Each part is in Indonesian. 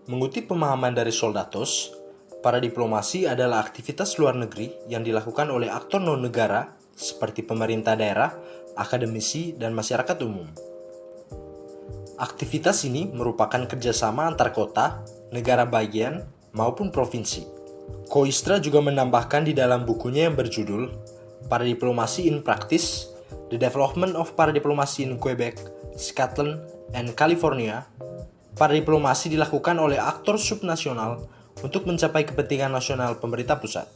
Mengutip pemahaman dari Soldatos, para diplomasi adalah aktivitas luar negeri yang dilakukan oleh aktor non-negara seperti pemerintah daerah, akademisi, dan masyarakat umum. Aktivitas ini merupakan kerjasama antar kota, negara bagian, maupun provinsi. Koistra juga menambahkan di dalam bukunya yang berjudul Para Diplomasi in Practice, The Development of Paradiplomasi in Quebec, Scotland, and California. Para diplomasi dilakukan oleh aktor subnasional untuk mencapai kepentingan nasional pemerintah pusat.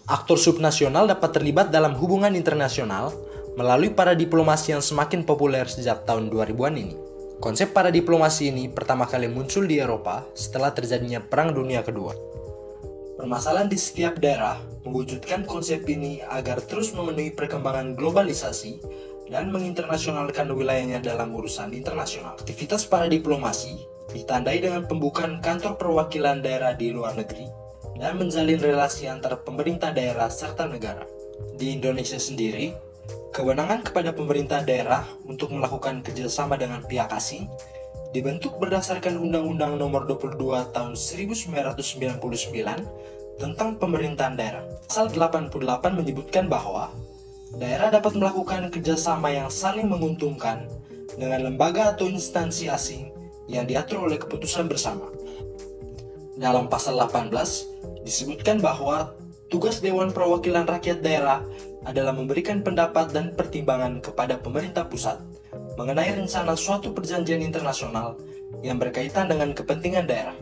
Aktor subnasional dapat terlibat dalam hubungan internasional melalui para diplomasi yang semakin populer sejak tahun 2000-an ini. Konsep para diplomasi ini pertama kali muncul di Eropa setelah terjadinya Perang Dunia Kedua. Permasalahan di setiap daerah mewujudkan konsep ini agar terus memenuhi perkembangan globalisasi dan menginternasionalkan wilayahnya dalam urusan internasional. Aktivitas para diplomasi ditandai dengan pembukaan kantor perwakilan daerah di luar negeri dan menjalin relasi antara pemerintah daerah serta negara. Di Indonesia sendiri, kewenangan kepada pemerintah daerah untuk melakukan kerjasama dengan pihak asing dibentuk berdasarkan Undang-Undang Nomor 22 Tahun 1999 tentang Pemerintahan Daerah. Pasal 88 menyebutkan bahwa daerah dapat melakukan kerjasama yang saling menguntungkan dengan lembaga atau instansi asing yang diatur oleh keputusan bersama. Dalam pasal 18 disebutkan bahwa tugas Dewan Perwakilan Rakyat Daerah adalah memberikan pendapat dan pertimbangan kepada pemerintah pusat mengenai rencana suatu perjanjian internasional yang berkaitan dengan kepentingan daerah.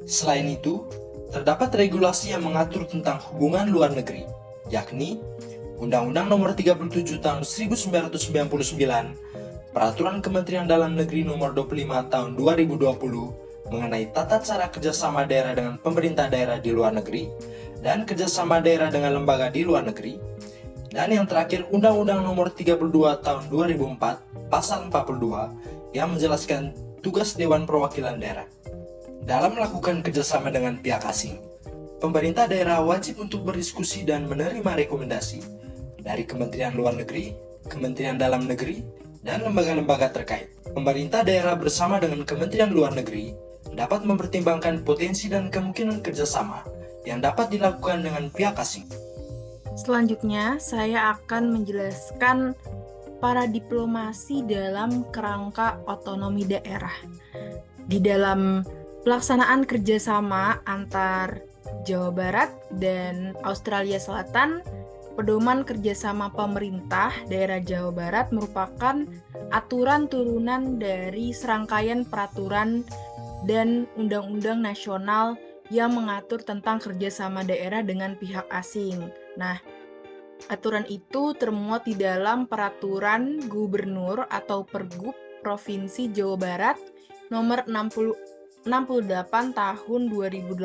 Selain itu, terdapat regulasi yang mengatur tentang hubungan luar negeri, yakni Undang-Undang Nomor 37 Tahun 1999, Peraturan Kementerian Dalam Negeri Nomor 25 Tahun 2020 mengenai tata cara kerjasama daerah dengan pemerintah daerah di luar negeri dan kerjasama daerah dengan lembaga di luar negeri, dan yang terakhir Undang-Undang Nomor 32 Tahun 2004 Pasal 42 yang menjelaskan tugas Dewan Perwakilan Daerah. Dalam melakukan kerjasama dengan pihak asing, pemerintah daerah wajib untuk berdiskusi dan menerima rekomendasi dari Kementerian Luar Negeri, Kementerian Dalam Negeri, dan lembaga-lembaga terkait. Pemerintah daerah bersama dengan Kementerian Luar Negeri dapat mempertimbangkan potensi dan kemungkinan kerjasama yang dapat dilakukan dengan pihak asing. Selanjutnya, saya akan menjelaskan para diplomasi dalam kerangka otonomi daerah. Di dalam pelaksanaan kerjasama antar Jawa Barat dan Australia Selatan, pedoman kerjasama pemerintah daerah Jawa Barat merupakan aturan turunan dari serangkaian peraturan dan undang-undang nasional yang mengatur tentang kerjasama daerah dengan pihak asing. Nah, aturan itu termuat di dalam Peraturan Gubernur atau Pergub Provinsi Jawa Barat nomor 68 tahun 2018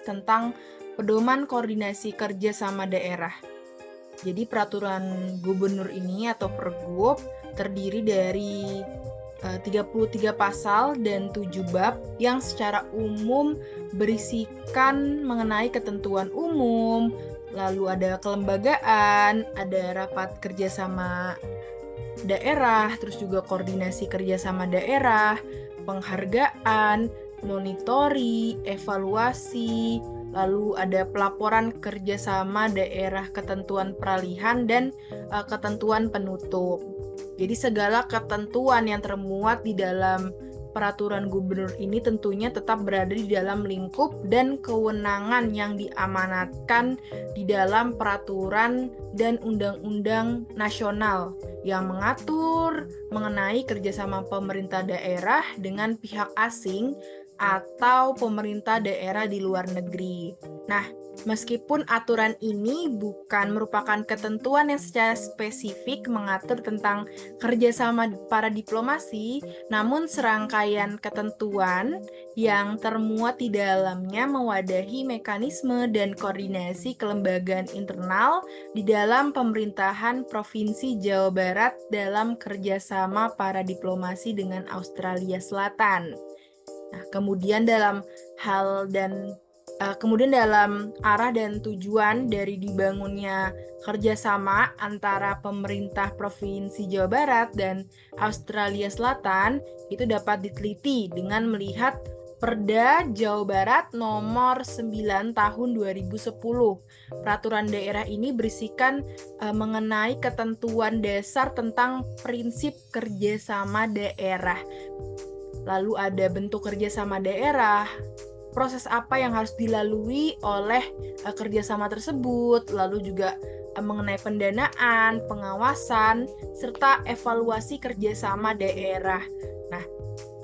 tentang pedoman koordinasi kerjasama daerah. Jadi peraturan gubernur ini atau pergub terdiri dari 33 pasal dan 7 bab yang secara umum berisikan mengenai ketentuan umum, lalu ada kelembagaan, ada rapat kerjasama daerah, terus juga koordinasi kerjasama daerah, penghargaan, monitori, evaluasi, lalu ada pelaporan kerjasama daerah, ketentuan peralihan, dan ketentuan penutup. Jadi segala ketentuan yang termuat di dalam peraturan gubernur ini tentunya tetap berada di dalam lingkup dan kewenangan yang diamanatkan di dalam peraturan dan undang-undang nasional yang mengatur mengenai kerjasama pemerintah daerah dengan pihak asing atau pemerintah daerah di luar negeri. Nah, meskipun aturan ini bukan merupakan ketentuan yang secara spesifik mengatur tentang kerjasama para diplomasi, namun serangkaian ketentuan yang termuat di dalamnya mewadahi mekanisme dan koordinasi kelembagaan internal di dalam pemerintahan Provinsi Jawa Barat dalam kerjasama para diplomasi dengan Australia Selatan. Nah, kemudian dalam arah dan tujuan dari dibangunnya kerjasama antara pemerintah Provinsi Jawa Barat dan Australia Selatan itu dapat diteliti dengan melihat Perda Jawa Barat nomor 9 tahun 2010. Peraturan daerah ini berisikan mengenai ketentuan dasar tentang prinsip kerjasama daerah. Lalu ada bentuk kerjasama daerah, proses apa yang harus dilalui oleh kerjasama tersebut, lalu juga mengenai pendanaan, pengawasan, serta evaluasi kerjasama daerah. Nah,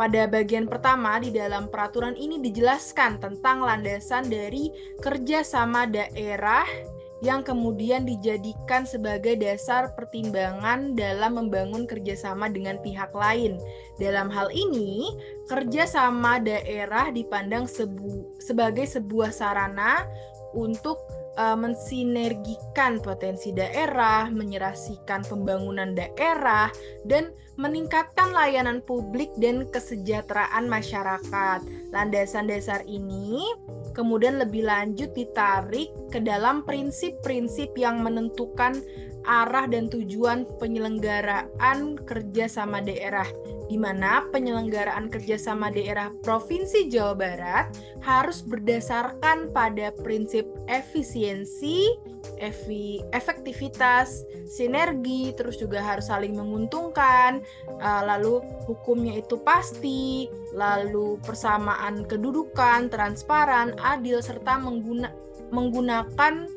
pada bagian pertama di dalam peraturan ini dijelaskan tentang landasan dari kerjasama daerah yang kemudian dijadikan sebagai dasar pertimbangan dalam membangun kerjasama dengan pihak lain. Dalam hal ini, kerjasama daerah dipandang sebagai sebuah sarana untuk mensinergikan potensi daerah, menyerasikan pembangunan daerah, dan meningkatkan layanan publik dan kesejahteraan masyarakat. Landasan dasar ini kemudian lebih lanjut ditarik ke dalam prinsip-prinsip yang menentukan arah dan tujuan penyelenggaraan kerjasama daerah, di mana penyelenggaraan kerjasama daerah Provinsi Jawa Barat harus berdasarkan pada prinsip efisiensi, efektivitas, sinergi, terus juga harus saling menguntungkan, lalu hukumnya itu pasti, lalu persamaan kedudukan, transparan, adil, serta menggunakan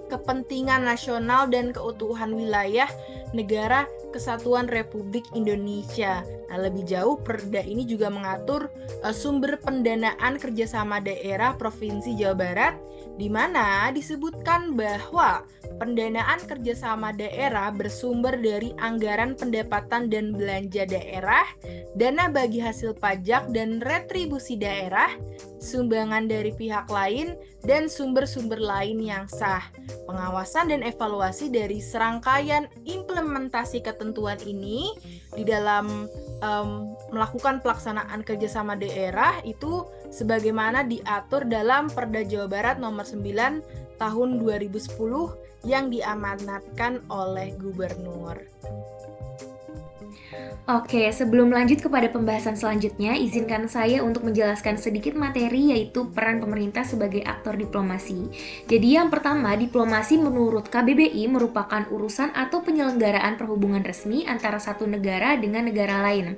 kepentingan nasional dan keutuhan wilayah negara Kesatuan Republik Indonesia. Nah, lebih jauh, Perda ini juga mengatur sumber pendanaan kerjasama daerah Provinsi Jawa Barat, di mana disebutkan bahwa pendanaan kerjasama daerah bersumber dari anggaran pendapatan dan belanja daerah, dana bagi hasil pajak dan retribusi daerah, sumbangan dari pihak lain, dan sumber-sumber lain yang sah. Pengawasan dan evaluasi dari serangkaian implementasi ketentuan ini di dalam melakukan pelaksanaan kerjasama daerah itu sebagaimana diatur dalam Perda Jawa Barat nomor 9 tahun 2010 yang diamanatkan oleh Gubernur. Oke, sebelum lanjut kepada pembahasan selanjutnya, izinkan saya untuk menjelaskan sedikit materi, yaitu peran pemerintah sebagai aktor diplomasi. Jadi yang pertama, diplomasi menurut KBBI merupakan urusan atau penyelenggaraan perhubungan resmi antara satu negara dengan negara lain.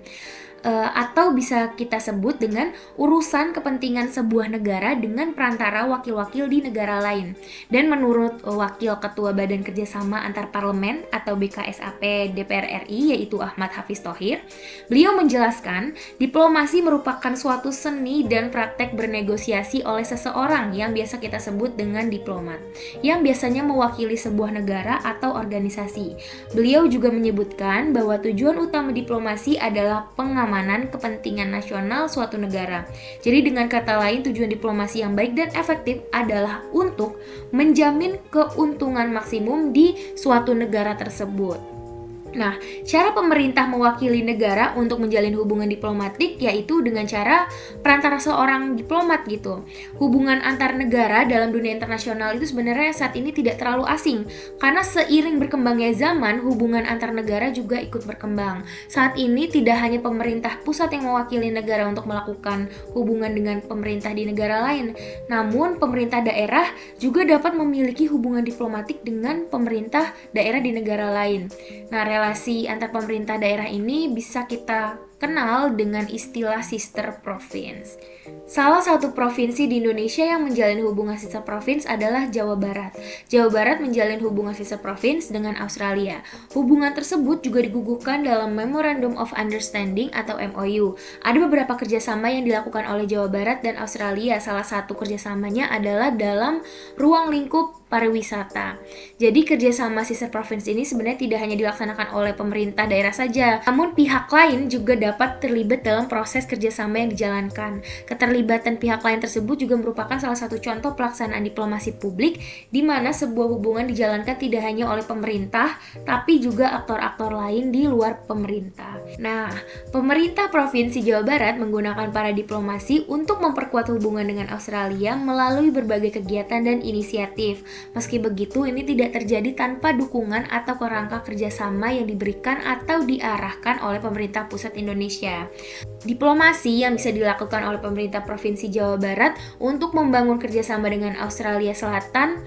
Atau bisa kita sebut dengan urusan kepentingan sebuah negara dengan perantara wakil-wakil di negara lain. Dan menurut Wakil Ketua Badan Kerjasama Antar Parlemen atau BKSAP DPR RI, yaitu Ahmad Hafiz Thohir, beliau menjelaskan diplomasi merupakan suatu seni dan praktek bernegosiasi oleh seseorang yang biasa kita sebut dengan diplomat, yang biasanya mewakili sebuah negara atau organisasi. Beliau juga menyebutkan bahwa tujuan utama diplomasi adalah pengamanan kepentingan nasional suatu negara. Jadi dengan kata lain, tujuan diplomasi yang baik dan efektif adalah untuk menjamin keuntungan maksimum di suatu negara tersebut. Nah, cara pemerintah mewakili negara untuk menjalin hubungan diplomatik yaitu dengan cara perantara seorang diplomat gitu. Hubungan antar negara dalam dunia internasional itu sebenarnya saat ini tidak terlalu asing, karena seiring berkembangnya zaman, hubungan antar negara juga ikut berkembang. Saat ini tidak hanya pemerintah pusat yang mewakili negara untuk melakukan hubungan dengan pemerintah di negara lain, namun pemerintah daerah juga dapat memiliki hubungan diplomatik dengan pemerintah daerah di negara lain. Nah, relasi antar pemerintah daerah ini bisa kita kenal dengan istilah sister province. Salah satu provinsi di Indonesia yang menjalin hubungan sister province adalah Jawa Barat. Jawa Barat menjalin hubungan sister province dengan Australia. Hubungan tersebut juga diguguhkan dalam Memorandum of Understanding atau MOU. Ada beberapa kerjasama yang dilakukan oleh Jawa Barat dan Australia. Salah satu kerjasamanya adalah dalam ruang lingkup pariwisata. Jadi kerjasama sister province ini sebenarnya tidak hanya dilaksanakan oleh pemerintah daerah saja, namun pihak lain juga dapat terlibat dalam proses kerjasama yang dijalankan. Keterlibatan pihak lain tersebut juga merupakan salah satu contoh pelaksanaan diplomasi publik, di mana sebuah hubungan dijalankan tidak hanya oleh pemerintah, tapi juga aktor-aktor lain di luar pemerintah. Nah, pemerintah Provinsi Jawa Barat menggunakan para diplomasi untuk memperkuat hubungan dengan Australia melalui berbagai kegiatan dan inisiatif. Meski begitu, ini tidak terjadi tanpa dukungan atau kerangka kerjasama yang diberikan atau diarahkan oleh pemerintah pusat Indonesia. Diplomasi yang bisa dilakukan oleh pemerintah Provinsi Jawa Barat untuk membangun kerjasama dengan Australia Selatan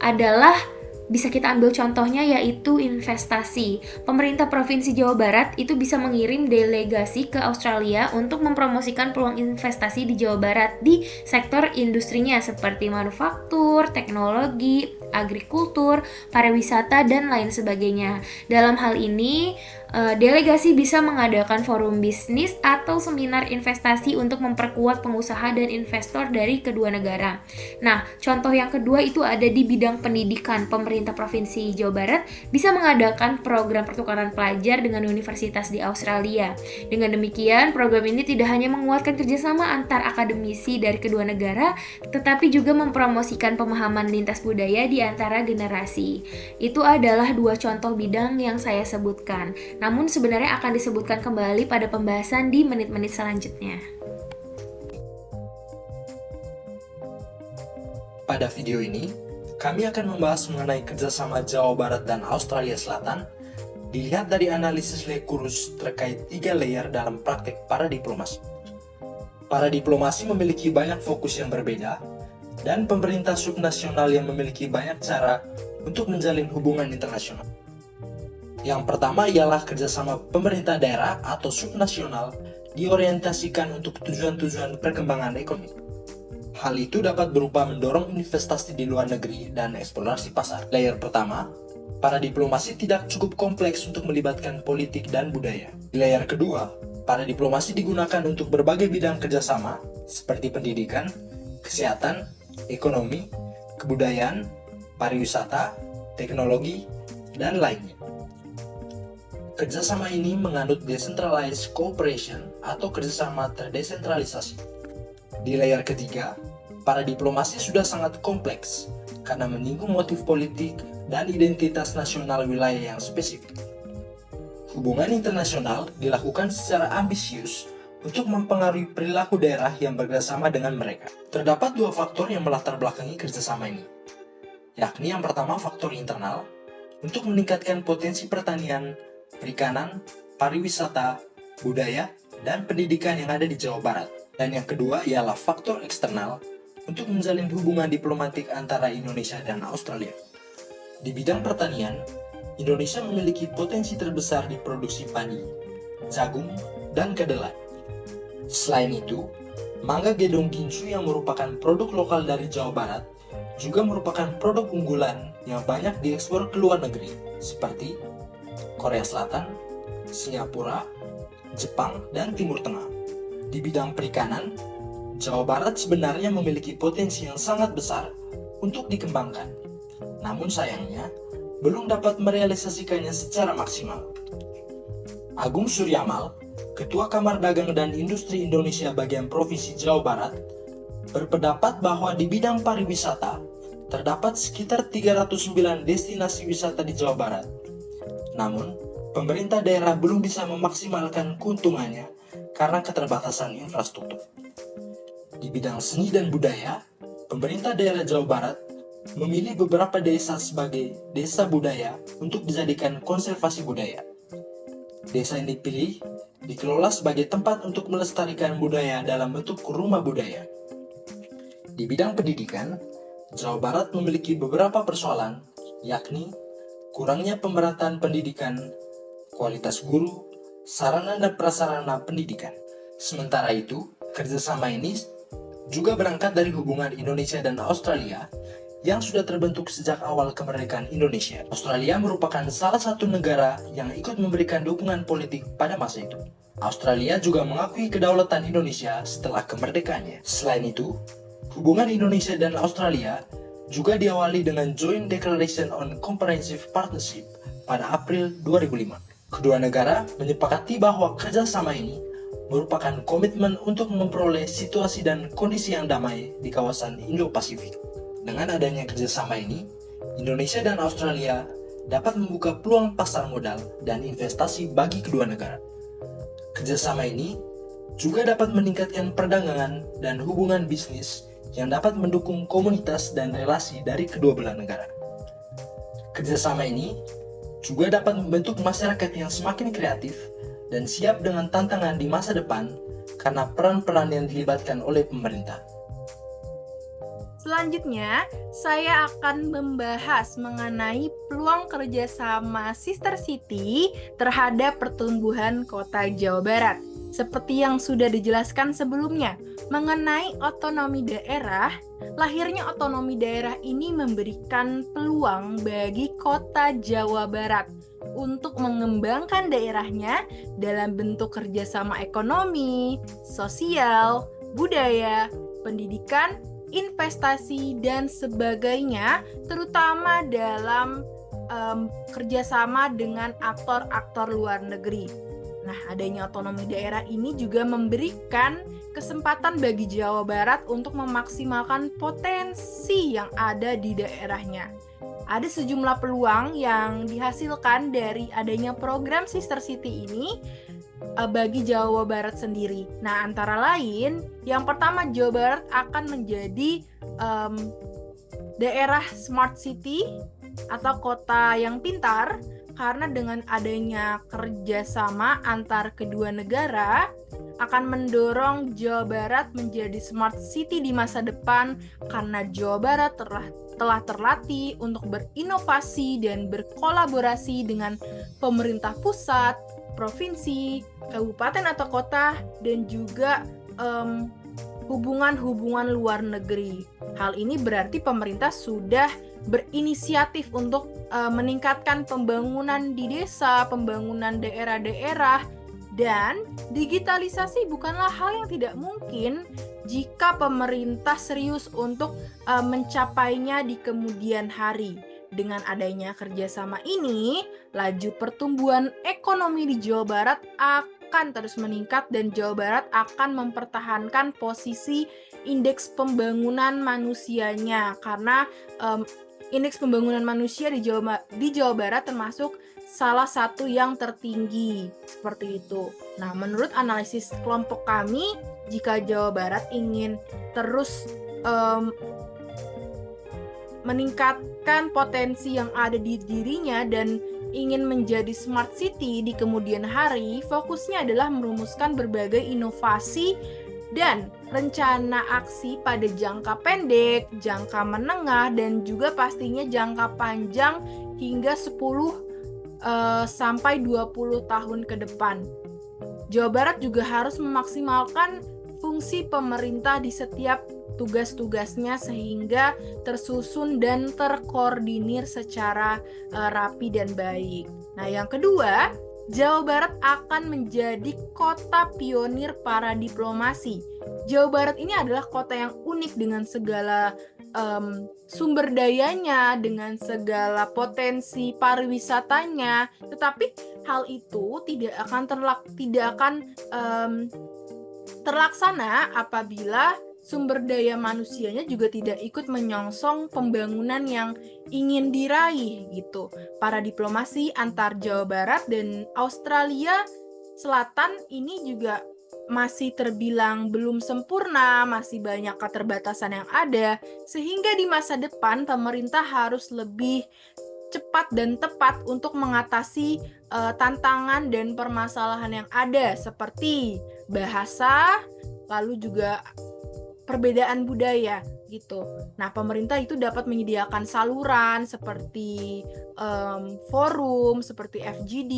adalah bisa kita ambil contohnya yaitu investasi. Pemerintah Provinsi Jawa Barat itu bisa mengirim delegasi ke Australia untuk mempromosikan peluang investasi di Jawa Barat di sektor industrinya seperti manufaktur, teknologi, agrikultur, pariwisata, dan lain sebagainya. Dalam hal ini, delegasi bisa mengadakan forum bisnis atau seminar investasi untuk memperkuat pengusaha dan investor dari kedua negara. Nah, contoh yang kedua itu ada di bidang pendidikan. Pemerintah Provinsi Jawa Barat bisa mengadakan program pertukaran pelajar dengan universitas di Australia. Dengan demikian, program ini tidak hanya menguatkan kerjasama antar akademisi dari kedua negara, tetapi juga mempromosikan pemahaman lintas budaya di antara generasi. Itu adalah dua contoh bidang yang saya sebutkan. Namun sebenarnya akan disebutkan kembali pada pembahasan di menit-menit selanjutnya. Pada video ini, kami akan membahas mengenai kerjasama Jawa Barat dan Australia Selatan, dilihat dari analisis Lekurus terkait 3 layer dalam praktek para diplomasi. Para diplomasi memiliki banyak fokus yang berbeda, dan pemerintah subnasional yang memiliki banyak cara untuk menjalin hubungan internasional. Yang pertama ialah kerjasama pemerintah daerah atau subnasional diorientasikan untuk tujuan-tujuan perkembangan ekonomi. Hal itu dapat berupa mendorong investasi di luar negeri dan eksplorasi pasar. Layer pertama, para diplomasi tidak cukup kompleks untuk melibatkan politik dan budaya. Di layer kedua, para diplomasi digunakan untuk berbagai bidang kerjasama seperti pendidikan, kesehatan, ekonomi, kebudayaan, pariwisata, teknologi, dan lainnya. Kerjasama ini menganut decentralized cooperation atau kerjasama terdesentralisasi. Di layer ketiga, para diplomasi sudah sangat kompleks karena menyinggung motif politik dan identitas nasional wilayah yang spesifik. Hubungan internasional dilakukan secara ambisius untuk mempengaruhi perilaku daerah yang bekerjasama dengan mereka. Terdapat 2 faktor yang melatar belakangi kerjasama ini, yakni yang pertama faktor internal untuk meningkatkan potensi pertanian, perikanan, pariwisata, budaya, dan pendidikan yang ada di Jawa Barat. Dan yang kedua ialah faktor eksternal untuk menjalin hubungan diplomatik antara Indonesia dan Australia. Di bidang pertanian, Indonesia memiliki potensi terbesar di produksi padi, jagung, dan kedelai. Selain itu, mangga gedong gincu yang merupakan produk lokal dari Jawa Barat juga merupakan produk unggulan yang banyak diekspor ke luar negeri, seperti Korea Selatan, Singapura, Jepang, dan Timur Tengah. Di bidang perikanan, Jawa Barat sebenarnya memiliki potensi yang sangat besar untuk dikembangkan. Namun sayangnya, belum dapat merealisasikannya secara maksimal. Agung Suryamal, Ketua Kamar Dagang dan Industri Indonesia bagian Provinsi Jawa Barat, berpendapat bahwa di bidang pariwisata, terdapat sekitar 309 destinasi wisata di Jawa Barat. Namun, pemerintah daerah belum bisa memaksimalkan keuntungannya karena keterbatasan infrastruktur. Di bidang seni dan budaya, pemerintah daerah Jawa Barat memilih beberapa desa sebagai desa budaya untuk dijadikan konservasi budaya. Desa yang dipilih dikelola sebagai tempat untuk melestarikan budaya dalam bentuk rumah budaya. Di bidang pendidikan, Jawa Barat memiliki beberapa persoalan, yakni kurangnya pemerataan pendidikan, kualitas guru, sarana dan prasarana pendidikan. Sementara itu, kerjasama ini juga berangkat dari hubungan Indonesia dan Australia yang sudah terbentuk sejak awal kemerdekaan Indonesia. Australia merupakan salah satu negara yang ikut memberikan dukungan politik pada masa itu. Australia juga mengakui kedaulatan Indonesia setelah kemerdekaannya. Selain itu, hubungan Indonesia dan Australia juga diawali dengan Joint Declaration on Comprehensive Partnership pada April 2005. Kedua negara menyepakati bahwa kerjasama ini merupakan komitmen untuk memperoleh situasi dan kondisi yang damai di kawasan Indo-Pasifik. Dengan adanya kerjasama ini, Indonesia dan Australia dapat membuka peluang pasar modal dan investasi bagi kedua negara. Kerjasama ini juga dapat meningkatkan perdagangan dan hubungan bisnis yang dapat mendukung komunitas dan relasi dari kedua belah negara. Kerjasama ini juga dapat membentuk masyarakat yang semakin kreatif dan siap dengan tantangan di masa depan karena peran-peran yang dilibatkan oleh pemerintah. Selanjutnya, saya akan membahas mengenai peluang kerjasama Sister City terhadap pertumbuhan kota Jawa Barat. Seperti yang sudah dijelaskan sebelumnya, mengenai otonomi daerah, lahirnya otonomi daerah ini memberikan peluang bagi kota Jawa Barat untuk mengembangkan daerahnya dalam bentuk kerjasama ekonomi, sosial, budaya, pendidikan, investasi, dan sebagainya, terutama dalam kerjasama dengan aktor-aktor luar negeri. Nah, adanya otonomi daerah ini juga memberikan kesempatan bagi Jawa Barat untuk memaksimalkan potensi yang ada di daerahnya. Ada sejumlah peluang yang dihasilkan dari adanya program Sister City ini bagi Jawa Barat sendiri. Nah, antara lain, yang pertama, Jawa Barat akan menjadi daerah smart city atau kota yang pintar, karena dengan adanya kerjasama antar kedua negara akan mendorong Jawa Barat menjadi smart city di masa depan, karena Jawa Barat telah terlatih untuk berinovasi dan berkolaborasi dengan pemerintah pusat, provinsi, kabupaten atau kota, dan juga hubungan-hubungan luar negeri. Hal ini berarti pemerintah sudah berinisiatif untuk meningkatkan pembangunan di desa, pembangunan daerah-daerah, dan digitalisasi bukanlah hal yang tidak mungkin jika pemerintah serius untuk mencapainya di kemudian hari. Dengan adanya kerjasama ini, laju pertumbuhan ekonomi di Jawa Barat akan terus meningkat dan Jawa Barat akan mempertahankan posisi indeks pembangunan manusianya, karena indeks pembangunan manusia di Jawa Barat termasuk salah satu yang tertinggi, seperti itu. Nah, menurut analisis kelompok kami, jika Jawa Barat ingin terus meningkatkan potensi yang ada di dirinya dan ingin menjadi smart city di kemudian hari, fokusnya adalah merumuskan berbagai inovasi dan rencana aksi pada jangka pendek, jangka menengah, dan juga pastinya jangka panjang hingga 10 sampai 20 tahun ke depan. Jawa Barat juga harus memaksimalkan fungsi pemerintah di setiap tugas-tugasnya sehingga tersusun dan terkoordinir secara rapi dan baik. Nah, yang kedua, Jawa Barat akan menjadi kota pionir para diplomasi. Jawa Barat ini adalah kota yang unik dengan segala sumber dayanya, dengan segala potensi pariwisatanya, tetapi hal itu tidak akan terlaksana apabila sumber daya manusianya juga tidak ikut menyongsong pembangunan yang ingin diraih gitu. Para diplomasi antar Jawa Barat dan Australia Selatan ini juga masih terbilang belum sempurna, masih banyak keterbatasan yang ada, sehingga di masa depan pemerintah harus lebih cepat dan tepat untuk mengatasi tantangan dan permasalahan yang ada, seperti bahasa, lalu juga perbedaan budaya gitu. Nah, pemerintah itu dapat menyediakan saluran seperti forum, seperti FGD,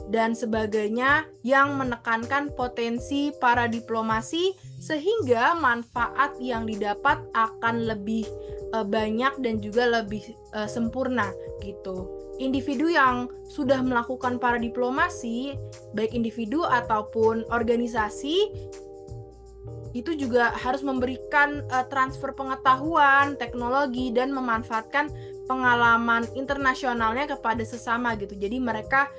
dan sebagainya yang menekankan potensi para diplomasi sehingga manfaat yang didapat akan lebih banyak dan juga lebih sempurna gitu. Individu yang sudah melakukan para diplomasi, baik individu ataupun organisasi, itu juga harus memberikan transfer pengetahuan, teknologi, dan memanfaatkan pengalaman internasionalnya kepada sesama gitu. Jadi mereka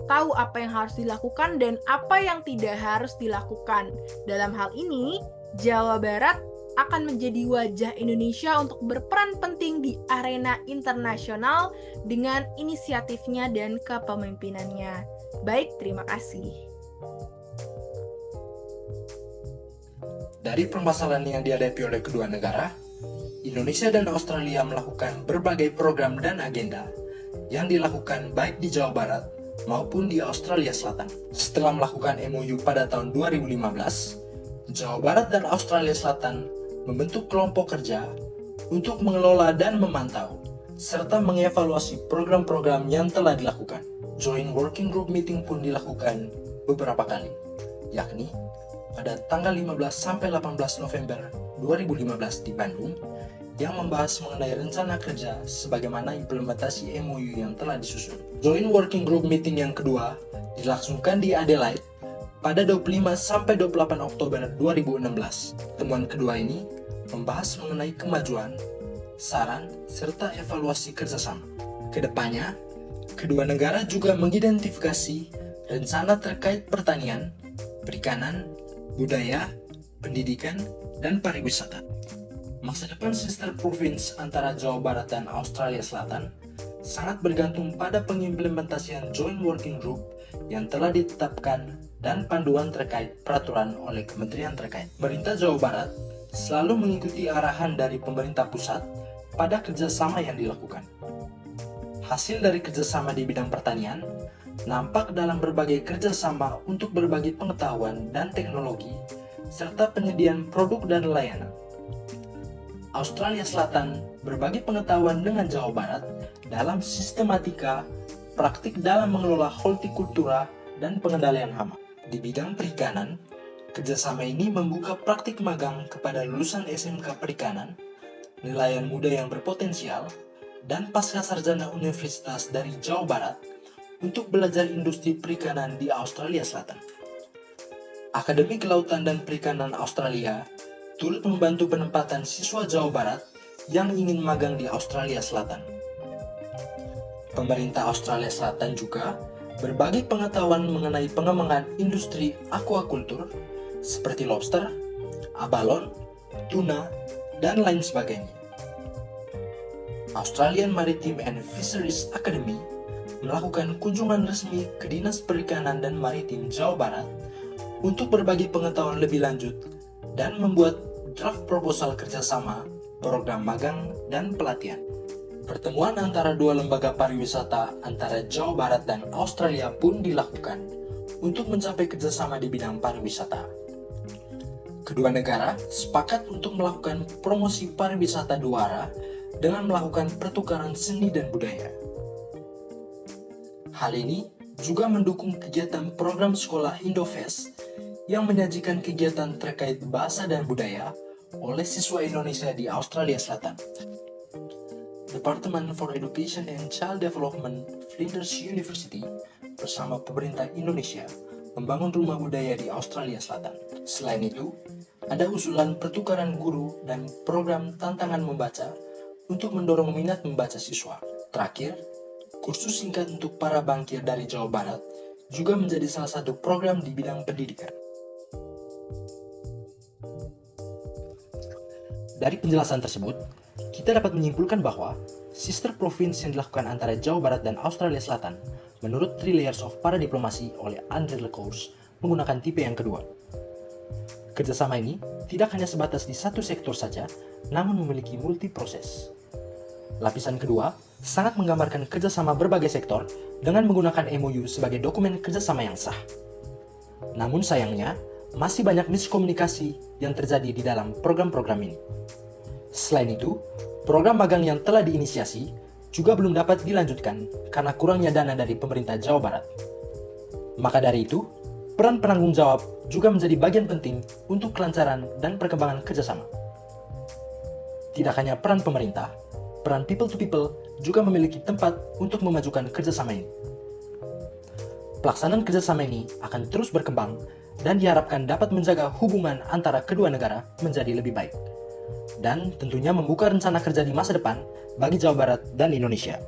tahu apa yang harus dilakukan dan apa yang tidak harus dilakukan. Dalam hal ini, Jawa Barat akan menjadi wajah Indonesia untuk berperan penting di arena internasional dengan inisiatifnya dan kepemimpinannya. Baik, terima kasih. Dari permasalahan yang dihadapi oleh kedua negara, Indonesia dan Australia melakukan berbagai program dan agenda yang dilakukan baik di Jawa Barat maupun di Australia Selatan. Setelah melakukan MOU pada tahun 2015, Jawa Barat dan Australia Selatan membentuk kelompok kerja untuk mengelola dan memantau serta mengevaluasi program-program yang telah dilakukan. Joint Working Group Meeting pun dilakukan beberapa kali, yakni pada tanggal 15 sampai 18 November 2015 di Bandung, yang membahas mengenai rencana kerja sebagaimana implementasi MOU yang telah disusun. Joint Working Group Meeting yang kedua dilangsungkan di Adelaide pada 25 sampai 28 Oktober 2016. Temuan kedua ini membahas mengenai kemajuan, saran, serta evaluasi kerjasama. Kedepannya, kedua negara juga mengidentifikasi rencana terkait pertanian, perikanan, budaya, pendidikan, dan pariwisata. Masa depan sister province antara Jawa Barat dan Australia Selatan sangat bergantung pada pengimplementasian Joint Working Group yang telah ditetapkan dan panduan terkait peraturan oleh kementerian terkait. Pemerintah Jawa Barat selalu mengikuti arahan dari pemerintah pusat pada kerjasama yang dilakukan. Hasil dari kerjasama di bidang pertanian nampak dalam berbagai kerjasama untuk berbagi pengetahuan dan teknologi, serta penyediaan produk dan layanan. Australia Selatan berbagi pengetahuan dengan Jawa Barat dalam sistematika, praktik dalam mengelola hortikultura, dan pengendalian hama. Di bidang perikanan, kerjasama ini membuka praktik magang kepada lulusan SMK Perikanan, nelayan muda yang berpotensial, dan pascasarjana universitas dari Jawa Barat untuk belajar industri perikanan di Australia Selatan. Akademi Kelautan dan Perikanan Australia turut membantu penempatan siswa Jawa Barat yang ingin magang di Australia Selatan. Pemerintah Australia Selatan juga berbagi pengetahuan mengenai pengembangan industri aquaculture seperti lobster, abalone, tuna, dan lain sebagainya. Australian Maritime and Fisheries Academy melakukan kunjungan resmi ke Dinas Perikanan dan Maritim Jawa Barat untuk berbagi pengetahuan lebih lanjut dan membuat draft proposal kerjasama, program magang, dan pelatihan. Pertemuan antara dua lembaga pariwisata antara Jawa Barat dan Australia pun dilakukan untuk mencapai kerjasama di bidang pariwisata. Kedua negara sepakat untuk melakukan promosi pariwisata dua arah dengan melakukan pertukaran seni dan budaya. Hal ini juga mendukung kegiatan program sekolah Indofest yang menyajikan kegiatan terkait bahasa dan budaya oleh siswa Indonesia di Australia Selatan. Department for Education and Child Development Flinders University bersama pemerintah Indonesia membangun rumah budaya di Australia Selatan. Selain itu, ada usulan pertukaran guru dan program tantangan membaca untuk mendorong minat membaca siswa. Terakhir, kursus singkat untuk para bankir dari Jawa Barat juga menjadi salah satu program di bidang pendidikan. Dari penjelasan tersebut, kita dapat menyimpulkan bahwa sister province yang dilakukan antara Jawa Barat dan Australia Selatan menurut 3 Layers of Paradiplomasi oleh Andre LeCours menggunakan tipe yang kedua. Kerjasama ini tidak hanya sebatas di satu sektor saja, namun memiliki multi proses. Lapisan kedua sangat menggambarkan kerjasama berbagai sektor dengan menggunakan MOU sebagai dokumen kerjasama yang sah. Namun sayangnya, masih banyak miskomunikasi yang terjadi di dalam program-program ini. Selain itu, program magang yang telah diinisiasi juga belum dapat dilanjutkan karena kurangnya dana dari pemerintah Jawa Barat. Maka dari itu, peran penanggung jawab juga menjadi bagian penting untuk kelancaran dan perkembangan kerjasama. Tidak hanya peran pemerintah, peran people to people juga memiliki tempat untuk memajukan kerjasama ini. Pelaksanaan kerjasama ini akan terus berkembang dan diharapkan dapat menjaga hubungan antara kedua negara menjadi lebih baik. Dan tentunya membuka rencana kerja di masa depan bagi Jawa Barat dan Indonesia.